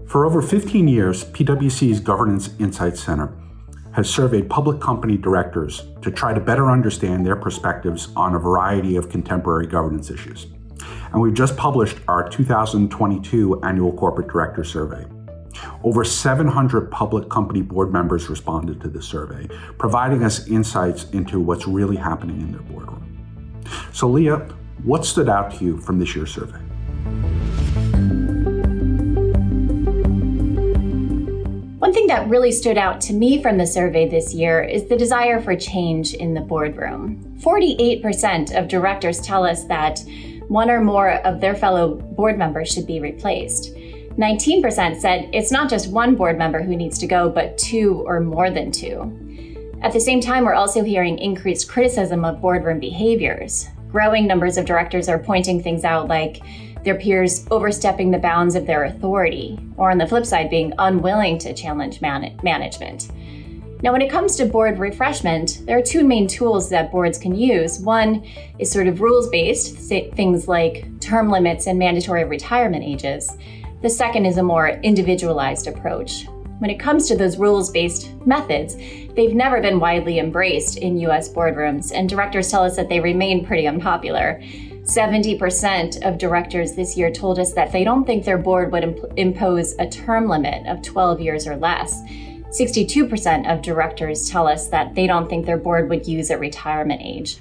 For over 15 years, PwC's Governance Insights Center has surveyed public company directors to try to better understand their perspectives on a variety of contemporary governance issues. And we've just published our 2022 Annual Corporate Director Survey. Over 700 public company board members responded to this survey, providing us insights into what's really happening in their boardroom. So Leah, what stood out to you from this year's survey? One thing that really stood out to me from the survey this year is the desire for change in the boardroom. 48% of directors tell us that one or more of their fellow board members should be replaced. 19% said it's not just one board member who needs to go, but two or more than two. At the same time, we're also hearing increased criticism of boardroom behaviors. Growing numbers of directors are pointing things out like their peers overstepping the bounds of their authority, or on the flip side, being unwilling to challenge management. Now, when it comes to board refreshment, there are two main tools that boards can use. One is sort of rules-based, things like term limits and mandatory retirement ages. The second is a more individualized approach. When it comes to those rules-based methods, they've never been widely embraced in US boardrooms, and directors tell us that they remain pretty unpopular. 70% of directors this year told us that they don't think their board would impose a term limit of 12 years or less. 62% of directors tell us that they don't think their board would use a retirement age.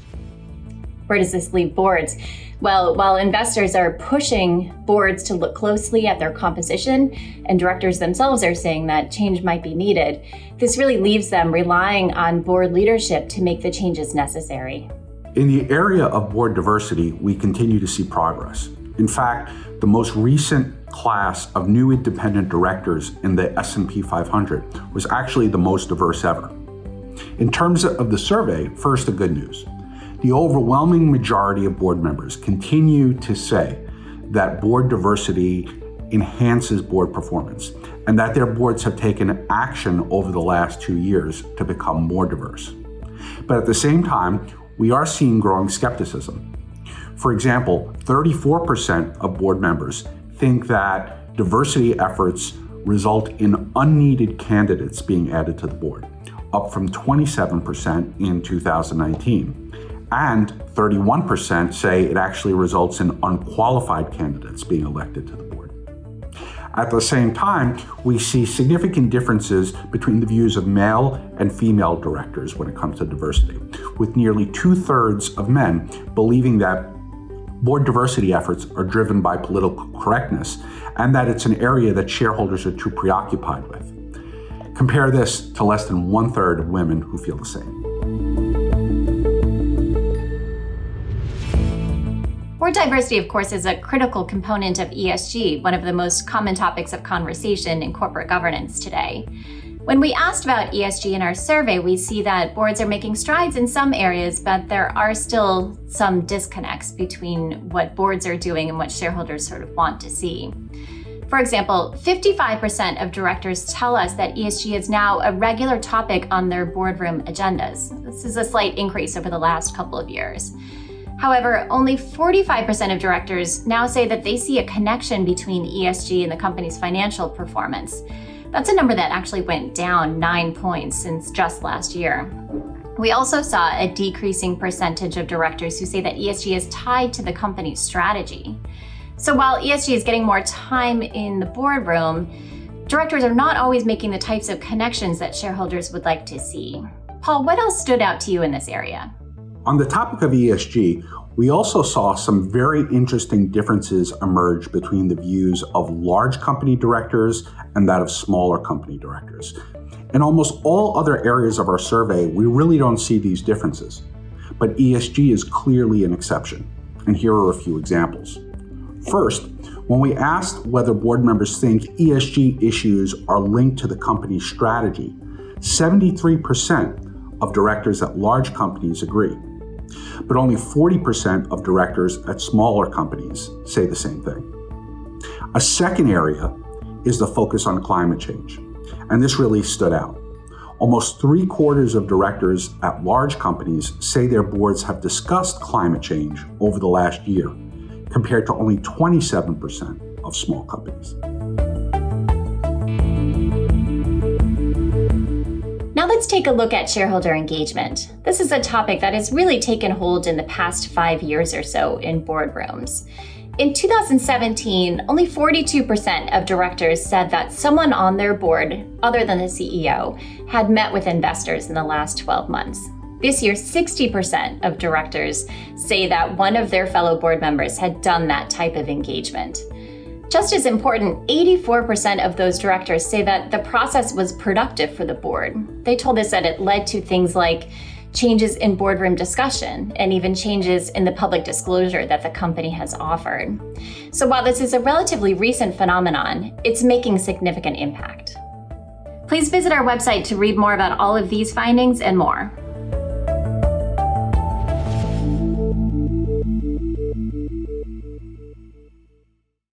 Where does this leave boards? Well, while investors are pushing boards to look closely at their composition, and directors themselves are saying that change might be needed, this really leaves them relying on board leadership to make the changes necessary. In the area of board diversity, we continue to see progress. In fact, the most recent class of new independent directors in the S&P 500 was actually the most diverse ever. In terms of the survey, first, the good news. The overwhelming majority of board members continue to say that board diversity enhances board performance and that their boards have taken action over the last 2 years to become more diverse. But at the same time, we are seeing growing skepticism. For example, 34% of board members think that diversity efforts result in unneeded candidates being added to the board, up from 27% in 2019. And 31% say it actually results in unqualified candidates being elected to the board. At the same time, we see significant differences between the views of male and female directors when it comes to diversity, with nearly 2/3 of men believing that board diversity efforts are driven by political correctness and that it's an area that shareholders are too preoccupied with. Compare this to less than 1/3 of women who feel the same. Board diversity, of course, is a critical component of ESG, one of the most common topics of conversation in corporate governance today. When we asked about ESG in our survey, we see that boards are making strides in some areas, but there are still some disconnects between what boards are doing and what shareholders sort of want to see. For example, 55% of directors tell us that ESG is now a regular topic on their boardroom agendas. This is a slight increase over the last couple of years. However, only 45% of directors now say that they see a connection between ESG and the company's financial performance. That's a number that actually went down 9 points since just last year. We also saw a decreasing percentage of directors who say that ESG is tied to the company's strategy. So while ESG is getting more time in the boardroom, directors are not always making the types of connections that shareholders would like to see. Paul, what else stood out to you in this area? On the topic of ESG, we also saw some very interesting differences emerge between the views of large company directors and that of smaller company directors. In almost all other areas of our survey, we really don't see these differences. But ESG is clearly an exception, and here are a few examples. First, when we asked whether board members think ESG issues are linked to the company's strategy, 73% of directors at large companies agree. But only 40% of directors at smaller companies say the same thing. A second area is the focus on climate change, and this really stood out. Almost 3/4 of directors at large companies say their boards have discussed climate change over the last year, compared to only 27% of small companies. let's take a look at shareholder engagement. This is a topic that has really taken hold in the past 5 years or so in boardrooms. In 2017, only 42% of directors said that someone on their board, other than the CEO, had met with investors in the last 12 months. This year, 60% of directors say that one of their fellow board members had done that type of engagement. Just as important, 84% of those directors say that the process was productive for the board. They told us that it led to things like changes in boardroom discussion and even changes in the public disclosure that the company has offered. So while this is a relatively recent phenomenon, it's making significant impact. Please visit our website to read more about all of these findings and more.